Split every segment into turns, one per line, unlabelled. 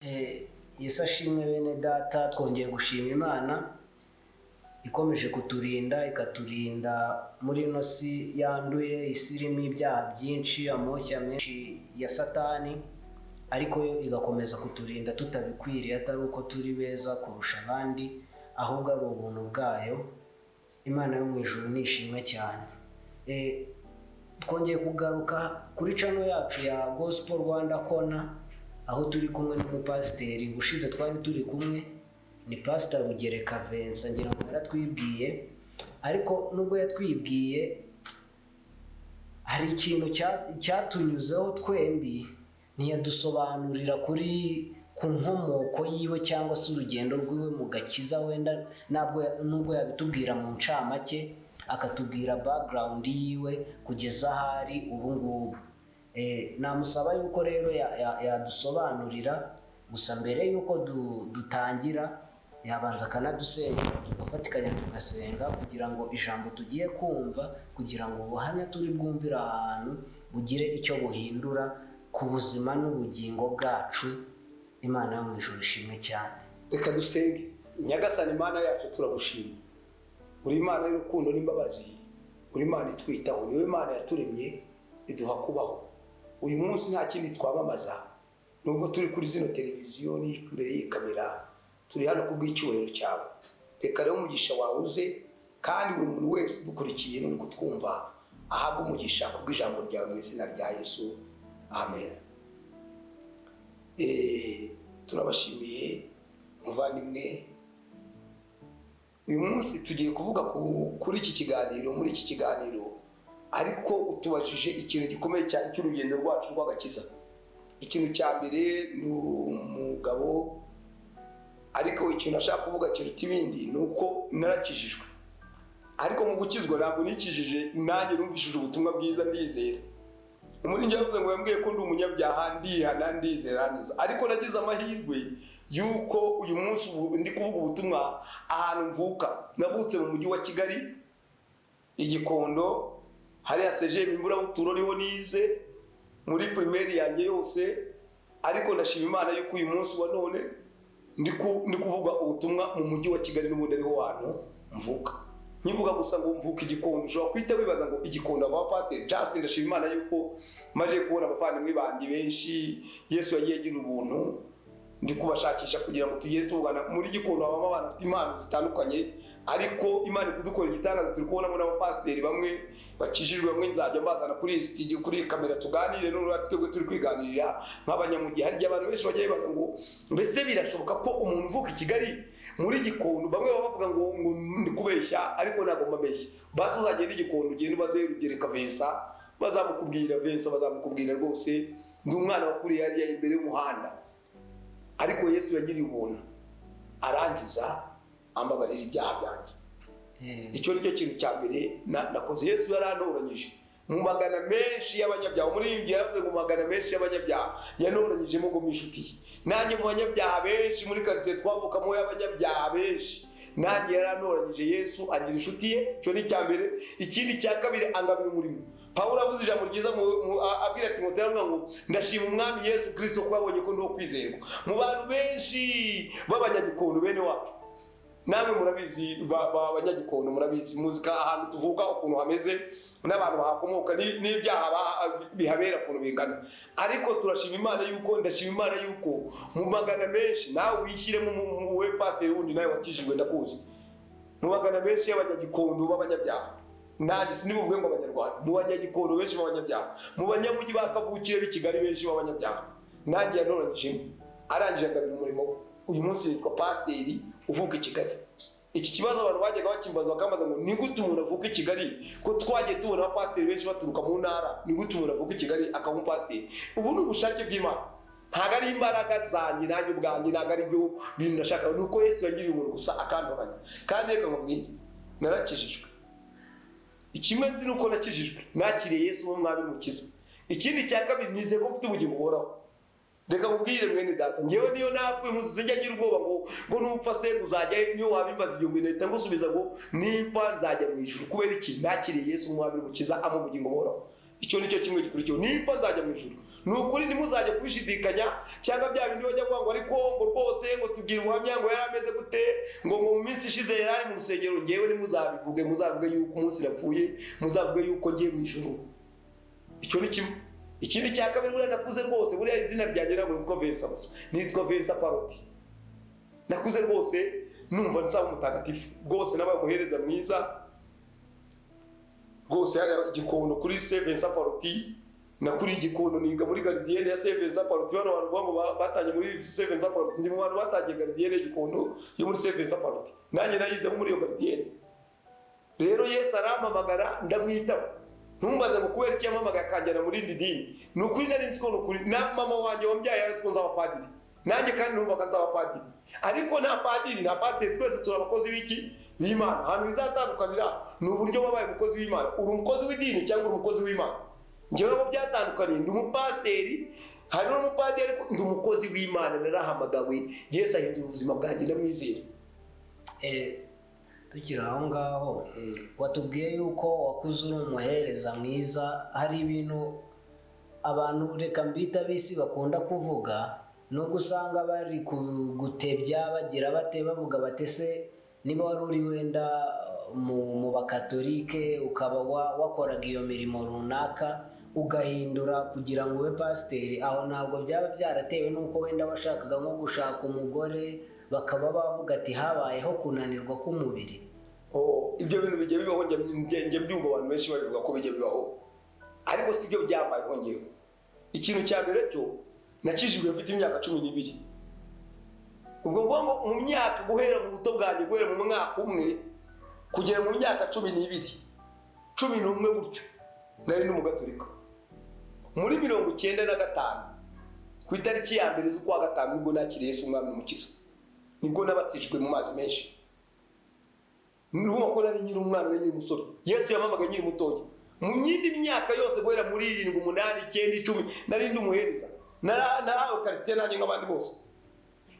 Yesu ashimwe bene data, twongeye gushima Imana ikomeje kuturinda, ikaturinda muri ino si yanduye, isi irimo ibyaha byinshi, amoshya menshi ya Satani, ariko yo igakomeza kuturinda tutabikwiriye, atari uko turi beza kurusha abandi, ahubwo ari ubuntu bwayo. Imana yo mu ijuru nishimwe cyane. Twongeye kugaruka kuri channel yacu ya Gospel Rwanda Kona, aho turi kumwe n'umupasiteri. Ushize twari turi kumwe ni Pastor RUGEREKA Vincent, ngira ngo yaratwibwiye, ariko nubwo yatwibwiye hari ikintu cyatunyuzeho twembi, ntiyadusobanurira ku nkomoko yiwe cyangwa se urugendo rwiwe mu gakiza. Wenda nubwo yabitubwira mu ncamake, akatubwira background yiwe kugeza ahari ubu ngubu. Namusaba yuko rero yadusobanurira, gusa mbere yuko dutangira yabanza akanadusengera, tugafatikanya tugasenga kugira ngo ijambo tugiye kumva, kugira ngo ubuhamya turi bwumvira ahantu bugire icyo buhindura ku buzima n'ubugingo bwacu. Imana yo mu ijuru ishimwe cyane.
Reka dusenge. Nyagasani Imana yacu turagushima, uri Imana y'urukundo n'imbabazi, uri Imana itwitaho, niwe Imana yaturemye iduha kubaho. Uyu munsi nta kindi twamamaza, nubwo turi kuri zino televiziyo n'imbere y'ikamera, turi hano kubw'icyubahiro cyawe. Reka rero umugisha wawe uze, kandi buri muntu wese dukurikiye n'uri kutwumva ahabwe umugisha kubw'ijambo ryawe mu izina rya Yesu, amen. Turabashimiye muvandimwe. Uyu munsi tugiye kuvuga kuri iki kiganiro, muri iki kiganiro, ariko utubajije ikintu gikomeye cyane cy'urugendo rwacu rw'agakiza. Ikintu cya mbere ni umugabo, ariko ikintu nashaka kuvuga kiruta ibindi ni uko narakijijwe. Ariko mu gukizwa ntabwo nikijije nanjye numvishije ubutumwa bwiza ndizera. Umuririmbyi yavuze ngo yambwiye ko ndi umunyabyaha, ndihana, ndizera neza. Ariko nagize amahirwe yuko uyu munsi ndi kuvuga ubutumwa ahantu mvuka. Navutse mu mujyi wa Kigali, Igikondo, hariya CGM Imburabuturo niho nize muri primaire yanjye yose. Ariko ndashima Imana yuko uyu munsi wa none ndi kuvuga ubutumwa mu mujyi wa Kigali, n'ubundi ariho hantu mvuka. Nkivuga gusa ngo mvuka Igikondo, ushobora kwita wibaza ngo Igikondo aba pastor. Just ndashima Imana yuko maje kubona abavandimwe bandi benshi Yesu yagiye agira ubuntu, ndi kubashakisha kugira ngo tugere tuvugana. Muri Gikondo habamo abantu bafite impano zitandukanye, ariko Imana kudukora igitangaza. Turi kubonamo n'abapasiteri bamwe bakijijwe, bamwe nzajya mbazana kuri studio, kuri kamera tuganire, none twebwe turi kwiganirira nk'abanyamugihe. Hari abantu benshi bagiye baza ngo mbese birashoboka ko umuntu uvuka i Kigali muri Gikondo, bamwe bavuga ngo ndi kubeshya, ariko ntabwo mbabeshya. Basi uzagenda Igikondo ugende ubaze RUGEREKA Vincent, bazamukubwira Vincent, bazamukubwira rwose ndi umwana wakuriye hariya imbere y'umuhanda. Ariko Yesu yagiriye ubuntu, arangiza ambabarira ibyaha byanjye. Icyo nicyo kintu cya mbere nakoze. Yesu yarantoranyije mu magana menshi y'abanyabyaha. Muri iyi yaravuze ngo magana menshi y'abanyabyaha yanoranyijemo ngo mishutiye. Nanjye mu banyabyaha benshi muri quartier twavukamo y'abanyabyaha benshi, nanjye yarantoranyije. Yesu agira inshuti ye. Icyo ni cya mbere. Ikindi cya kabiri, angabira umurimo. Pawulo avuze ijambo ryiza abwira Timoteyo ngo ndashima umwami Yesu Kristo ko yabonye ko ndo kwizerwa mu bantu benshi b'abanyagikondo bene wacu. Namwe murabizi b'abanyagikondo, murabizi muzika ahantu tuvuka ukuntu hameze, n'abantu bahakomoka n'ibyaha bihabera ukuntu bingana. Ariko turashima Imana yuko, ndashima Imana yuko mu magana menshi, nawe wishyiremo mu we pastor wundi nawe wakijijwe ndakuzi, mu magana menshi y'abanyagikondo b'abanyabyaha. Nanjye sinibuvuge ngo abanyarwanda, mu banyagikondo benshi b'abanyabyaha, mu banyamujyi bakavukire b'i Kigali benshi b'abanyabyaha, nanjye yanoranyijemo. Arangije agabira umurimo. Uyu munsi nitwa pasiteri uvuka i Kigali. Iki kibazo abantu bajyaga bakimbaza bakambaza ngo ni gute umuntu avuka i Kigali, ko twagiye tubona abapasiteri benshi baturuka mu ntara, ni gute umuntu avuka i Kigali akaba umupasiteri? Ubu ni ubushake bw'Imana, ntabwo ari imbaraga zanjye nanjye ubwanjye, ntabwo ari byo bintu ndashaka. Nuko Yesu yagiriye umuntu gusa akantoranya. Kandi reka nkubwire, narakijijwe. Ikimwe nzi nuko nakijijwe, nakiriye Yesu nk'umwami n'umukiza. Ikindi cya kabiri, nizeye ko mfite ubugingo buhoraho. Reka nkubwire mwene data, ngewe niyo napfuye muzi njya ngira ubwoba ngo nupfa se uzajya, niyo wabimbaza igihumbi nahita ngusubiza ngo nimpfa nzajya mu ijuru. Kubera iki? Nakiriye Yesu nk'umwami n'umukiza, amubugingo buhoraho. Icyo nicyo kimwe gikurikiyeho, nimpfa nzajya mu ijuru. nukuri ntimuzajye kubishidikanya cyangwa bya bindi bajya kuvuga ngo ariko ngo rwose ngo tubwire ubuhamya ngo yari ameze gute ngo mu minsi ishize yari ari mu rusengero, ngewe ntimuzabivuge, muzavuge yuko umunsi napfuye, muzavuge yuko ngiye mu ijuru. Icyo ni kimwe. Ikindi cya kabiri, buriya nakuze rwose, buriya izina ryanjye ntabwo nitwa Vincent gusa, nitwa Vincent Paroti. Nakuze rwose numva nsaba umutagatifu rwose, nabaye umuhereza mwiza rwose. Hari Igikondo kuri Vincent Paroti, nakuri Igikondo niga muri gardienne ya Vincent Paroti. Bano bantu ngo batanye muri Vincent Paroti, ndi mu bantu batangiye gardienne y'Igikondo yo muri Vincent Paroti, nanjye nayize muri iyo gardienne. Rero Yesu arampamagara ndamwitaba. Ntumbaze ngo kubera iki yamamagaye akanjyana muri indi dini. Ni ukuri nari nzi ko ni ukuri, na mama wanjye wambyaye yari azi ko nzaba padiri, nanjye kandi numvaga nzaba padiri. Ariko nta padiri nta pasiteri, twese turi abakozi b'iki b'Imana. Ahantu bizatandukanira ni uburyo wabaye umukozi w'Imana. Uri umukozi w'idini cyangwa uri umukozi w'Imana. Njyewe nabo byatandukaniye, ndi umupasiteri, hari n'umupadiri, ariko ndi umukozi w'Imana. Narahamagawe, Yesu ahindura ubuzima bwanjye, ndamwizera.
Tukiri aho ngaho, watubwiye yuko wakuze uri umuhereza mwiza. Hari ibintu abantu reka mbita bisi bakunda kuvuga, nubwo usanga bari gutebya bagira bate, bavuga batese niba wari uri wenda mu bakatolike ukaba wakoraga iyo mirimo runaka ugahindura kugira ngo ube pasiteri, aho ntabwo byaba byaratewe nuko wenda washakaga nko gushaka umugore, bakaba bavuga ati habayeho kunanirwa k'umubiri?
Ibyo bintu bijye bibaho, njye mbyumva abantu benshi babivuga ko bijye bibaho, ariko si byo byambayeho ngewe. Ikintu cya mbere cyo, nakijijwe mfite imyaka 12. Ubwo ngo mu myaka guhera mu buto bwanjye, guhera mu mwaka umwe kugera mu myaka 12, 11 gutyo, nari n'umugatolika. Muri 1995 ku itariki ya mbere z'ukwa gatanu nibwo nakiriye Yesu umwami n'umukiza, nibwo nabatijwe mu mazi menshi. Nuko ko nari nyiri umwana, nari nyiri umusore. Yesu yamamaga nyiri mutoya. Mu yindi myaka yose guhera muri 7, 8, 9, 10 nari ndi umuhereza, narahawe Eucharistie nanjye nk'abandi bose.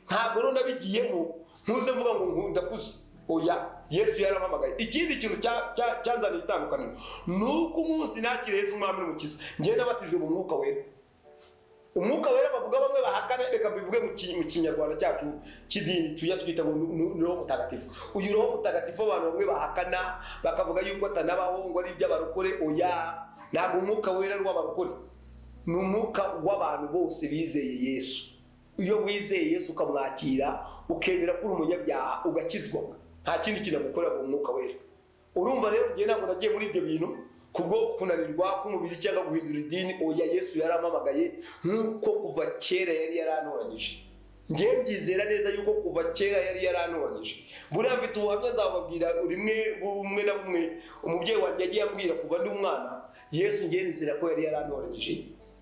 Ntabwo rero nabigiyemo ntuze mvuga ngo ndakuze. Oya, Yesu yaramamagaye. Ikindi kintu cyanzaniye itandukaniro nuko umunsi nakiriye Yesu umwami n'umukiza, ngiye nabatijwe mu mwuka wera. Umwuka wera bavuga bamwe bahakana, reka mbivuge mu kinyarwanda cyacu kidini tuya twita ngo Roho Mutagatifu. Uyu Roho Mutagatifu abantu bamwe bahakana bakavuga yuko atanabaho ngo ari iby'abarokore. Oya, ntabwo umwuka wera rw'abarokore, ni umwuka w'abantu bose bizeye Yesu. Iyo wizeye Yesu ukamwakira ukemera ko uri umunyabyaha ugakizwa, nta kindi kintu gukorera mu mwuka wera. Urumva rero ngiye ntabwo nagiye muri ibyo bintu kubwo kunanirwa k'umubiri cyangwa guhindura idini. Oya, Yesu yaramamagaye nk'uko kuva kera yari yarantoranyije. Ngiye mbyizera neza yuko kuva kera yari yarantoranyije. Buriya mfite ubuhamya nzababwira bumwe na bumwe. Umubyeyi wanjye yagiye ambwira kuva ndi umwana, Yesu ngiye nizera ko yari yarantoranyije.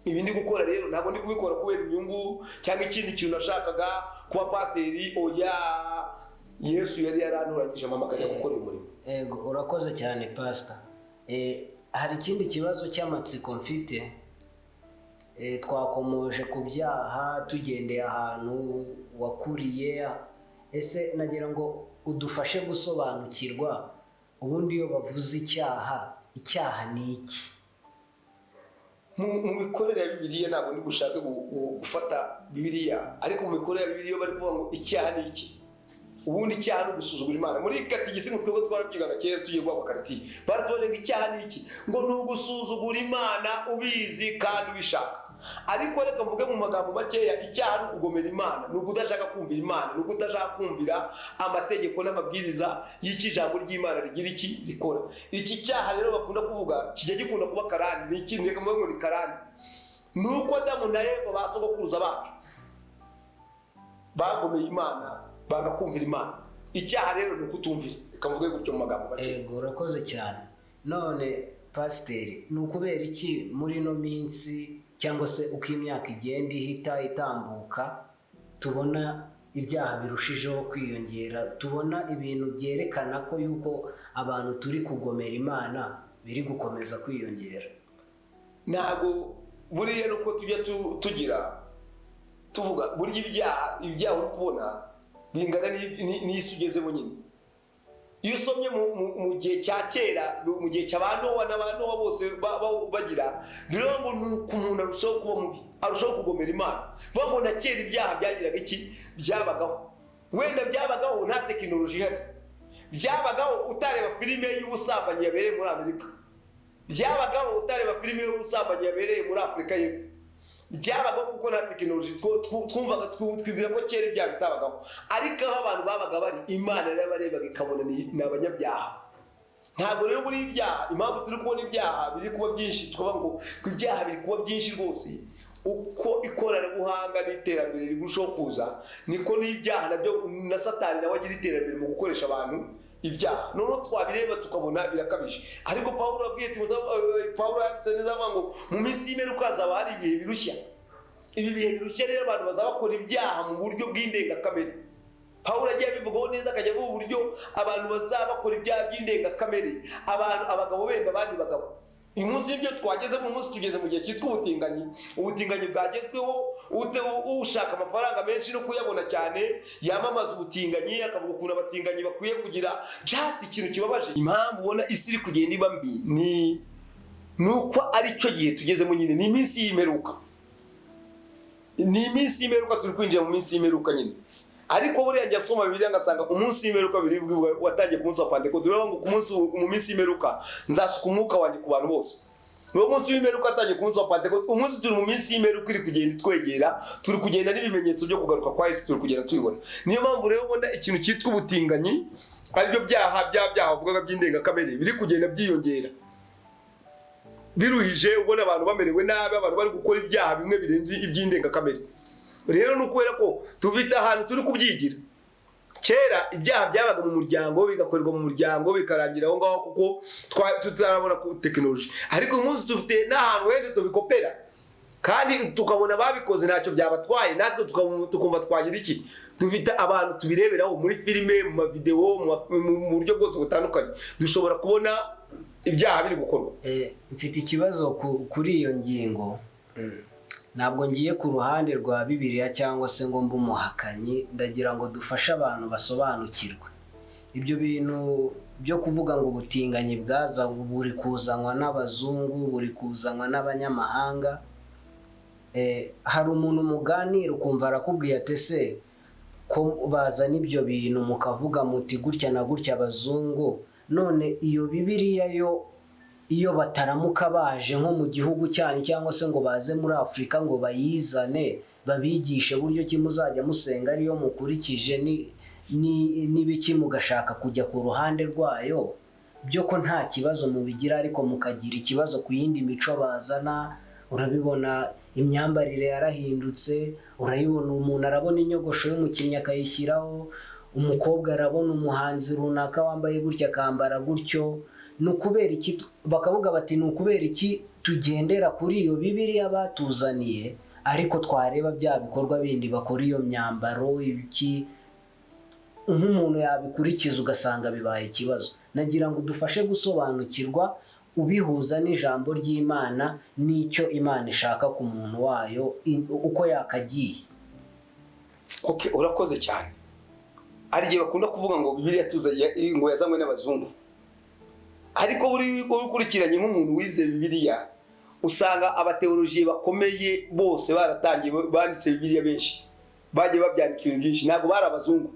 Ibi ndi gukora rero ntabwo ndi kubikora kubera inyungu cyangwa ikindi kintu nashakaga kuba pasiteri. Oya, Yesu yari yarantoranyije, amamagarira gukora uyu murimo.
Ego, urakoze cyane pastor. Hari ikindi kibazo cy'amatsiko mfite. Twakomoje ku byaha tugendeye ahantu wakuriye. Ese nagira ngo udufashe gusobanukirwa ubundi iyo bavuze icyaha ni iki?
Mu mikorere ya Bibiliya ntabwo ndi gushaka gufata Bibiliya, ariko mu mikorere ya Bibiliya bari kuvuga ngo icyaha ni iki. Ubundi icyaha no gusuzugura Imana. Muri katigisimu twebwe twarabyigaga kera tugiye guhabwa Eucharistie, baratubonye ngo icyaha ni iki, ngo ni ugusuzugura Imana ubizi kandi ubishaka. Ariko reka mvuge mu magambo makeya, icyaha ni ukugomera Imana, ni ukudashaka kumvira Imana, ni ukudashaka kumvira amategeko n'amabwiriza y'iki jambo ry'Imana rigira iki rikora. Iki cyaha rero bakunda kuvuga kijya gikunda kuba karani. Ni ikintu reka mvuge ngo ni karani. Nuko Adamu na Eva basogokuruza bacu bagomeye Imana, bagakumvira Imana. Icyaha rero ni ukutumvira. Reka mvuge gutyo mu magambo make.
Ego, urakoze cyane. None pasiteri, ni ukubera iki muri no minsi cyangwa se uko imyaka igenda ihita itambuka tubona ibyaha birushijeho kwiyongera, tubona ibintu byerekana ko yuko abantu turi kugomera Imana biri gukomeza kwiyongera?
Ntabwo buriya nuko tujya tuvuga burya ibyaha uri kubona bingana n'isi ugezemo nyine. Iyo usomye mu gihe cya kera, mu gihe cy'abantu n'abantu bose bagira, rero ngo ni uko umuntu arushaho kuba mubi. arushaho kugomera Imana. Vuga ngo na kera ibyaha byagiraga iki byabagaho, wenda byabagaho nta tekinoloji ihari, byabagaho utareba filime y'ubusambanyi yabereye muri Amerika, byabagaho utareba filime y'ubusambanyi yabereye muri Afurika y'Epfo, byabagaho kuko nta tekinoloji twumvaga twibwira ko kera ibyaha bitabagaho. Ariko aho abantu babaga bari, Imana yarabarebaga ikabona ni abanyabyaha. Ntabwo rero buri ibyaha, impamvu turi kubona ibyaha biri kuba byinshi, tukavuga ngo ibyaha biri kuba byinshi rwose, uko ikoranabuhanga n'iterambere rigushaho kuza, niko n'ibyaha nabyo na Satani nawe agira iterambere mu gukoresha abantu ibyaha. Noneho twabireba tukabona birakabije. Ariko Pawulo abwiye Pawulo yanditse neza avuga ngo mu minsi y'imperuka hazaba hari ibihe birushya. Ibi bihe birushya rero abantu bazaba bakora ibyaha mu buryo bw'indengakamere. Pawulo agiye abivugaho neza, akajya avuga uburyo abantu bazaba bakora ibyaha by'indengakamere, abagabo benda abandi bagabo. Uyu munsi ibyo twageze mu munsi tugeze mu gihe cyitwa ubutinganyi. Ubutinganyi bwagezweho, ushaka amafaranga menshi no kuyabona cyane yamamaza ubutinganyi, akavuga ukuntu abatinganyi bakwiye kugira just ikintu kibabaje. Impamvu ubona isi iri kugenda iba mbi nuko ari cyo gihe tugezemo nyine, ni iminsi y'imperuka. Ni iminsi y'imperuka, turi kwinjira mu minsi y'imperuka nyine. Ariko buriya njya soma Bibiliya ngasanga umunsi w'imperuka biribwa watangiye ku munsi wa Pentekote. Rero ngo mu minsi y'imperuka nzasuka umwuka wanjye ku bantu bose. Uwo munsi w'imperuka atangiye ku munsi wa Pentekote. Umunsi turi mu minsi y'imperuka iri kugenda itwegera, turi kugenda n'ibimenyetso byo kugaruka kwa Yesu turi kugenda tubibona. Niyo mpamvu rero ubona ikintu cyitwa ubutinganyi, aribyo byaha bavugaga by'indengakamere, biri kugenda byiyongera biruhije. Ubona abantu bamerewe nabi, abantu bari gukora ibyaha bimwe birenze iby'indengakamere. Rero nukwera ko tuvite ahantu turi kubyigira. Kera ibyaha byabaga mu muryango, bigakorerwa mu muryango, bikarangira aho ngaho kuko tutarabona ku tekinoloji. Ariko uyu munsi dufite n'ahantu hejuru tubikopera, kandi tukabona babikoze ntacyo byabatwaye, natwe tukumva twagira iki. Dufite abantu tubireberaho muri filime, mu mavideo, mu buryo bwose butandukanye, dushobora kubona ibyaha biri gukorwa.
Mfite ikibazo kuri iyo ngingo. Ntabwo ngiye ku ruhande rwa Bibiliya cyangwa se ngo mbe umuhakanyi, ndagira ngo dufashe abantu basobanukirwe. Ibyo bintu byo kuvuga ngo ubutinganyi bwaza buri kuzanwa n'abazungu, buri kuzanwa n'abanyamahanga. Hari umuntu muganira ukumva arakubwiye ati se ko bazana ibyo bintu mukavuga muti gutya na gutya abazungu, none iyo Bibiliya yo iyo bataramuka baje nko mu gihugu cyanyu cyangwa se ngo baze muri Afurika ngo bayizane babigishe buryo ki muzajya musenga ariyo mukurikije n'ibiki mugashaka kujya ku ruhande rwayo, byo ko nta kibazo mubigira, ariko mukagira ikibazo ku yindi mico bazana. Urabibona imyambarire yarahindutse, urabibona umuntu arabona inyogosho y'umukinnyi akayishyiraho, umukobwa arabona umuhanzi runaka wambaye gutya akambara gutyo. Nukubera iki bakavuga bati nukubera iki tugendera kuri iyo Bibiliya batuzaniye, ariko twareba bya bikorwa bindi bakora iyo myambaro ibiki, nk'umuntu yabikurikiza ugasanga bibaye ikibazo. Nagira ngo dufashe gusobanukirwa ubihuza n'ijambo ry'Imana n'icyo Imana ishaka ku muntu wayo uko yakagiye.
Okay, urakoze cyane. Ari gihe bakunda kuvuga ngo Bibiliya ngo yazanywe n'abazungu. Ariko buri ukurikiranye nk'umuntu wize Bibiliya, usanga abateolojiye bakomeye bose baratangiye banditse Bibiliya benshi, bagiye babyandika ibintu byinshi, ntabwo bari abazungu.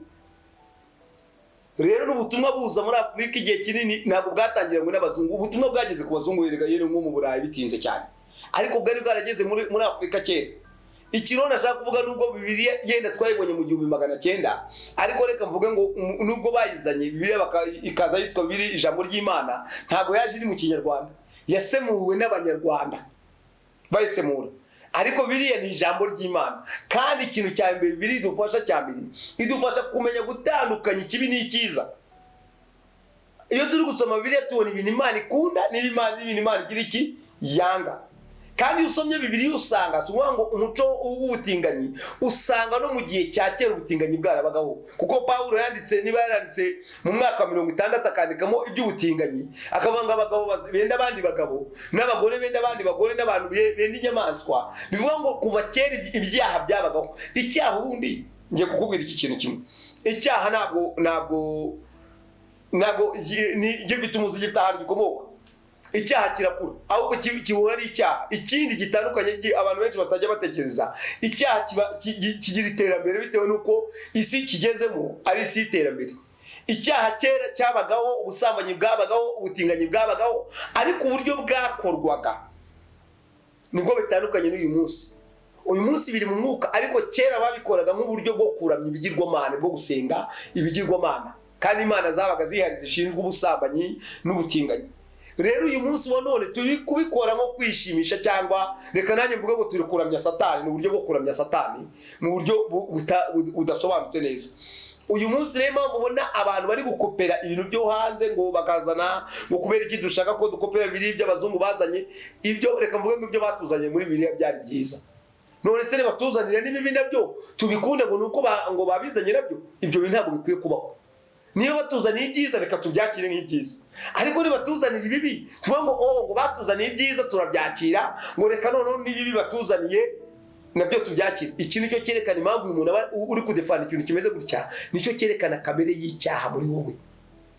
Rero n'ubutumwa buza muri Afurika igihe kinini ntabwo bwatangiranywe n'abazungu. Ubutumwa bwageze ku bazungu yero nko mu Burayi bitinze cyane, ariko bwari bwarageze muri Afurika kera. Ikiro nashaka kuvuga nubwo Bibiliya yenda twayibonye mu 1900, ariko reka mvuge ngo nubwo bayizanye Bibiliya ikaza yitwa Bibiliya ijambo ry'Imana, ntabwo yaje iri mu Kinyarwanda, yasemuwe n'Abanyarwanda bayisemura. Ariko Bibiliya ni ijambo ry'Imana, kandi ikintu cya mbere Bibiliya idufasha cyambere, idufasha kumenya gutandukanya ikibi n'icyiza. Iyo turi gusoma Bibiliya tubona ibintu Imana ikunda n'ibintu Imana igira iki yanga. Kandi usomye Bibiliya usanga suwa ngo umuco w'ubutinganyi usanga no mu gihe cya kera ubutinganyi bwarabagaho, kuko Pawulo yanditse niba yaranditse mu mwaka 60 akandikamo iby'ubutinganyi, akavanga abagabo benda abandi bagabo n'abagore benda abandi bagore n'abantu benda inyamaswa. Bivuga ngo kuva kera ibyaha byabagaho. Icyaha ubundi ngiye kukubwira iki kintu kimwe. Icyaha ntabwo ni gifite umuzi gifite ahantu gikomoka. icyaha kirakura ahubwo kibura ari icyaha. Ikindi gitandukanye abantu benshi batajya batekereza, icyaha kigira iterambere bitewe nuko isi kigezemo ari isi y'iterambere. Icyaha kera cyabagaho, ubusambanyi bwabagaho, ubutinganyi bwabagaho, ariko uburyo bwakorwaga nibwo bitandukanye n'uyu munsi. Uyu munsi biri mu mwuka, ariko kera babikoraga nk'uburyo bwo kuramya ibigirwamana, bwo gusenga ibigirwamana, kandi imana zabaga zihari zishinzwe ubusambanyi n'ubutinganyi. Rero uyu munsi wa none turi kubikora nko kwishimisha, cyangwa reka nanjye mvuge ngo turi kuramya Satani, n'uburyo bwo kuramya Satani mu buryo budasobanutse neza. Uyu munsi rero mpamvu ubona abantu bari gukopera ibintu byo hanze, ngo bakazana ngo kubera iki dushaka ko dukopera ibiri by'abazungu bazanye. Ibyo reka mvuge ngo ibyo batuzanye muri Bibiliya byari byiza, none se batuzanira n'ibibi nabyo tubikunde ngo nuko ngo babizanye nabyo. Ibyo bintu ntabwo bikwiye kubaho. Niyo batuzaniye ibyiza reka tubyakire nk'ibyiza, ariko niba batuzaniye ibibi tuvuga ngo batuzaniye ibyiza turabyakira, ngo reka noneho n'ibibi batuzaniye nabyo tubyakire. Iki nicyo cyerekana impamvu uyu muntu uri kudefana ikintu kimeze gutya, nicyo cyerekana kamere y'icyaha muri wowe,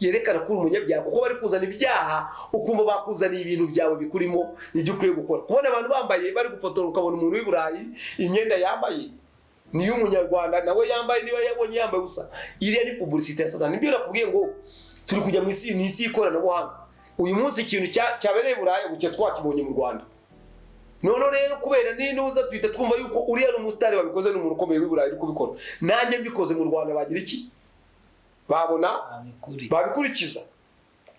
yerekana ko uri umunyabyaha, kuko bari kuzana ibyaha ukumva bakuzaniye ibintu byawe bikurimo ibyo ukwiye gukora. Kubona abantu bambaye bari gufotora ukabona umuntu w'i Burayi imyenda yambaye niyo umunyarwanda nawe yambaye, niba yabonye yambaye ubusa, iriya ni publicité ya Satani. Nibyo nakubwiye ngo turi kujya mu isi y'ikoranabuhanga. Uyu munsi ikintu cyabereye Burayi gucye twakibonye mu Rwanda. None rero kubera n'intuza twita twumva yuko uriya n'umusitari wabikoze n'umuntu ukomeye w'i Burayi uri kubikora, nanjye mbikoze mu Rwanda bagira iki? Babona babikurikiza.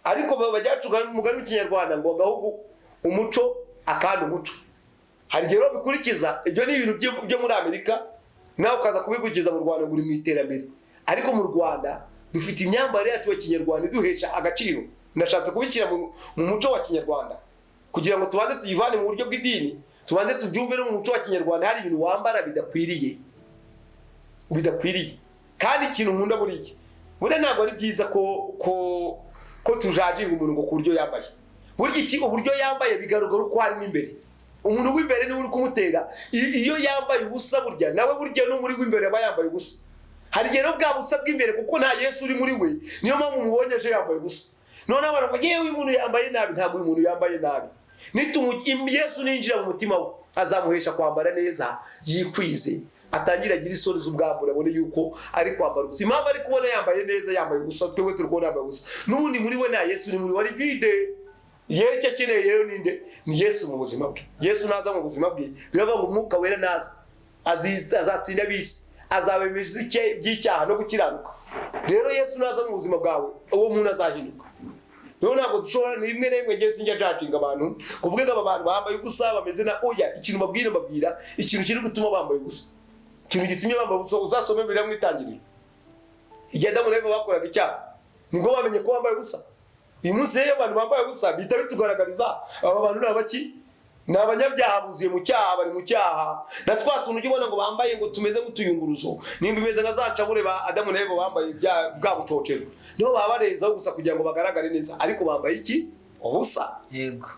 Ariko bajyacuga umugani w'ikinyarwanda ngo gahugu umuco akandi umuco. Hari rero bikurikiza. Ibyo ni ibintu byo muri Amerika, nawe ukaza kubikurikiza mu Rwanda ngo uri mu iterambere. Ariko mu Rwanda dufite imyambarire yacu ya kinyarwanda iduhesha agaciro. Ndashatse kubishyira mu muco wa kinyarwanda kugira ngo tubanze tuyivane mu buryo bw'idini, tubanze tubyumve no mu muco wa kinyarwanda. Hari ibintu wambara bidakwiriye, kandi ikintu nkunda buriya ntabwo ari byiza ko tujajinga umuntu ngo ku buryo yambaye. Burya uburyo yambaye bigaragara uko harimo imbere. Umuntu w'imbere niwe uri kumutera. Iyo yambaye ubusa burya nawe burya no muri w'imbere aba yambaye ubusa. Hari igihe no bwa busa bw'imbere kuko nta Yesu uri muri we, niyo mpamvu mubonye aje yambaye ubusa. None abantu ngo yewe umuntu yambaye nabi. Ntabwo uyu muntu yambaye nabi. Yesu ninjira mu mutima we azamuhesha kwambara neza, yikwize, atangira agira isoni z'ubwambure, abone yuko ari kwambara ubusa. Impamvu ari kubona yambaye neza, yambaye ubusa, twewe turi kubona yambaye ubusa. N'ubundi muri we nta Yesu, ni muri we ari vide. Icyo akeneye rero ninde? Ni Yesu mu buzima bwe. Yesu naza mu buzima bwe, biravuga ngo umwuka wera naza azatsinda bisi, azabemeza by'icyaha no gukiranuka. Rero Yesu naza mu buzima bwawe, uwo muntu azahinduka. Rero ntabwo dushobora rimwe na rimwe sinjya judging abantu kuvuga ngo aba bantu bambaye ubusa bameze na oya. Ikintu babwira ikintu kiri gutuma bambaye ubusa, ikintu gitumye bambaye ubusa uzasome Bibiliya mu Itangiriro. Igihe Adamu na Eva bakoraga icyaha nibwo bamenye ko bambaye ubusa. Uyu munsi rero abantu bambaye ubusa bihita bitugaragariza aba bantu ni abaki? Ni abanyabyaha buzuye mu cyaha, bari mu cyaha. Na twa tuntu ujya ubona ngo bambaye ngo tumeze nk'utuyunguruzo, nimba imeze nka za ncabure ba Adamu na Eva bambaye bwa bucocero, niho baba barenzaho gusa kugira ngo bagaragare neza, ariko bambaye iki? Ubusa.
Yego.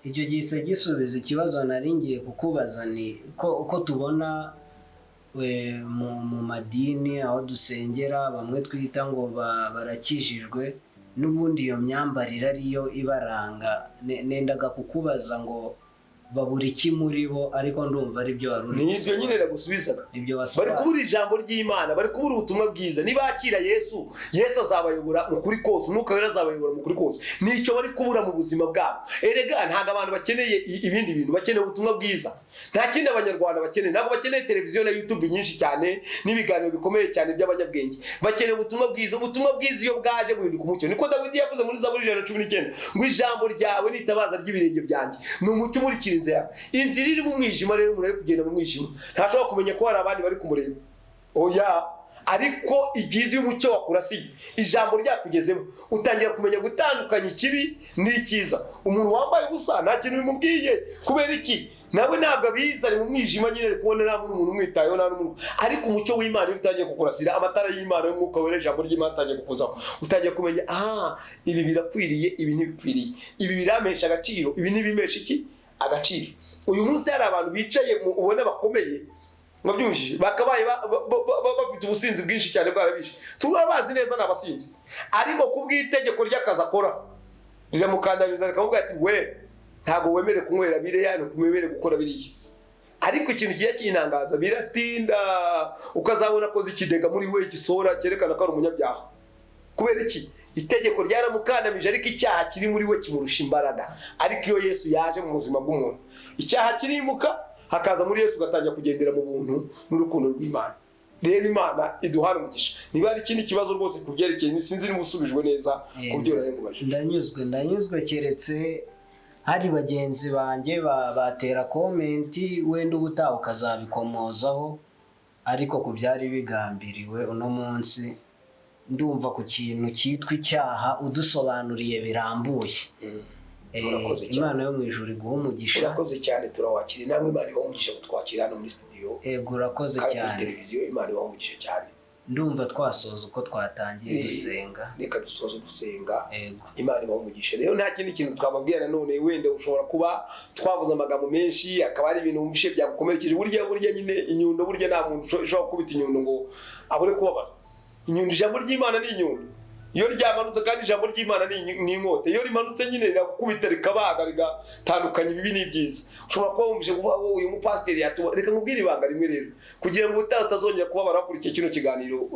Icyo gise gisubiza ikibazo naringiye kukubaza, ni uko tubona mu madini aho dusengera bamwe twita ngo barakijijwe, n'ubundi iyo myambarire ariyo ibaranga. Nendaga kukubaza ngo babura iki muri bo, ariko ndumva ari byo waruri.
Nibyo nyine nagusubizaga. Bari kubura ijambo ry'Imana, bari kubura ubutumwa bwiza. Nibakira Yesu, Yesu azabayobora mu kuri kose, umwuka wera azabayobora mu kuri kose. Nicyo bari kubura mu buzima bwabo. Erega ntago abantu bakeneye ibindi bintu, bakeneye ubutumwa bwiza. Nta kindi abanyarwanda bakeneye. Ntabwo bakeneye televiziyo na YouTube nyinshi cyane n'ibiganiro bikomeye cyane by'abanyabwenge. Bakeneye ubutumwa bwiza. Ubutumwa bwiza iyo bwaje buhinduka umucyo. Niko Dawidi yavuze muri Zaburi 119 ngo ijambo ryawe ni itabaza ry'ibirenge byanjye, ni umucyo umurikira inzira yawe. Inzira iri mu mwijima, rero umuntu ari kugenda mu mwijima ntashobora kumenya ko hari abandi bari kumureba. Oya, ariko igize umucyo wakurasiye, ijambo ryakugezemo, utangira kumenya gutandukanya ikibi n'icyiza. Umuntu wambaye ubusa nta kintu bimubwiye. Kubera iki? Nawe ntabwo abizi, ari mu mwijima nyine, ari kubona nta muntu umwitayeho, nta n'umuntu. Ariko umucyo w'Imana iyo utangiye kukurasira, amatara y'Imana y'umwuka wera, ijambo ry'Imana utangiye kukuzaho, utangiye kumenya ibi birakwiriye, ibi ntibikwiriye, ibi biramesha agaciro, ibi ntibimesha iki agaciro. Uyu munsi hari abantu bicaye ubona bakomeye, mwabyumvishije, bakabaye bafite ubusinzi bwinshi cyane bwarabishe. Tuba bazi neza n'abasinzi, ariko kubw'itegeko ry'akazi akora riramukandamiza rikavuga ati we ntabwo wemere kunywera biriya ntumwemere gukora biriya. Ariko ikintu kigiye kinangaza biratinda ukazabona koze ikidega muri we gisohora cyerekana ko ari umunyabyaha. Kubera iki? Itegeko ryaramukandamije ariko icyaha kiri muri we kimurusha imbaraga. Ariko iyo Yesu yaje mu buzima bw'umuntu, icyaha kirimuka hakaza muri Yesu gatangira kugendera mu buntu n'urukundo rw'Imana. Rero Imana iduhana umugisha. Niba ari ikindi kibazo rwose kubyerekeye sinzi niba usubijwe neza kubyo narengubaje.
Ndanyuzwe keretse hari bagenzi banjye batera komenti wenda ubutaha ukazabikomozaho, ariko ku byari bigambiriwe uno munsi ndumva ku kintu cyitwa icyaha udusobanuriye birambuye. Imana yo mu ijuru iguha umugisha.
Urakoze cyane, turawakira. Namwe Imana ibaha umugisha kutwakira hano muri studio.
Urakoze cyane.
Kuri televiziyo Imana ibaha umugisha cyane.
Ndumva twasoza uko twatangiye dusenga.
Reka dusoze dusenga. Imana ibaha umugisha. Rero nta kindi kintu twababwira nanone, wenda ushobora kuba twavuze amagambo menshi akaba ari ibintu wumvishe byagukomerekeje. Burya nyine inyundo, burya nta muntu ushobora kubita inyundo ngo abure kubabara. Inyundo, ijambo ry'Imana ni inyundo. Iyo ryamanutse kandi ijambo ry'Imana ni inkota. Iyo rimanutse nyine rirakubita rikabaga rigatandukanya ibibi n'ibyiza. Ushobora kuba wumvise kuvuga ngo uyu mupasiteri yatuba. Reka nkubwire ibanga rimwe rero, kugira ngo utazongera kubabara kurikiye kino kiganiro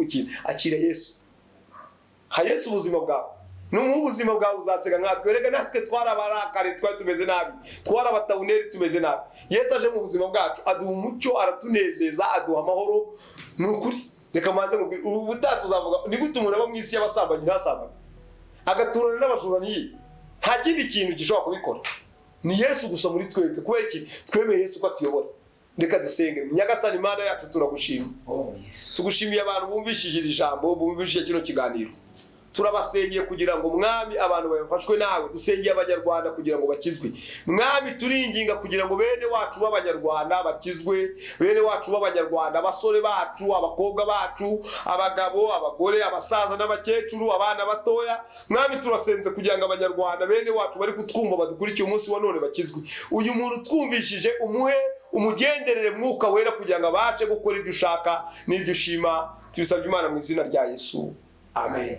akira Yesu. Ha Yesu ubuzima bwawe. No mu buzima bwawe uzasega nkatwe. Reka natwe twarabarakare, twari tumeze nabi, twarabatawuneri tumeze nabi. Yesu aje mu buzima bwacu aduha umucyo, aratunezeza, aduha amahoro. Ni ukuri. Reka manze ngubwire ubutatu uzavuga ni gute umuntu aba mu isi y'abasambanyi ntasambane agaturana n'abajuraniye. Nta kindi kintu gishobora kubikora, ni Yesu gusa muri twebwe. Kubera iki? Twemeye Yesu ko atuyobora. Reka dusenge. Nyagasani Imana yacu turagushimye. Tugushimiye abantu bumvishije iri jambo, bumvishije kino kiganiro. Turabasengeye kugira ngo Mwami abantu bafashwe nawe. Dusengeye abanyarwanda kugira ngo bakizwe. Mwami turinginga kugira ngo bene wacu b'abanyarwanda bakizwe, bene wacu b'abanyarwanda, abasore bacu, abakobwa bacu, abagabo, abagore, abasaza n'abakecuru, abana batoya. Mwami turasenze kugira ngo abanyarwanda bene wacu bari kutwumva badukurikiye umunsi wa none bakizwe. Uyu muntu twumvishije umuhe umugenderere Mwuka Wera kugira ngo abashe gukora ibyo ushaka n'ibyo ushima. Tubisabye Imana mu izina rya Yesu. Amen.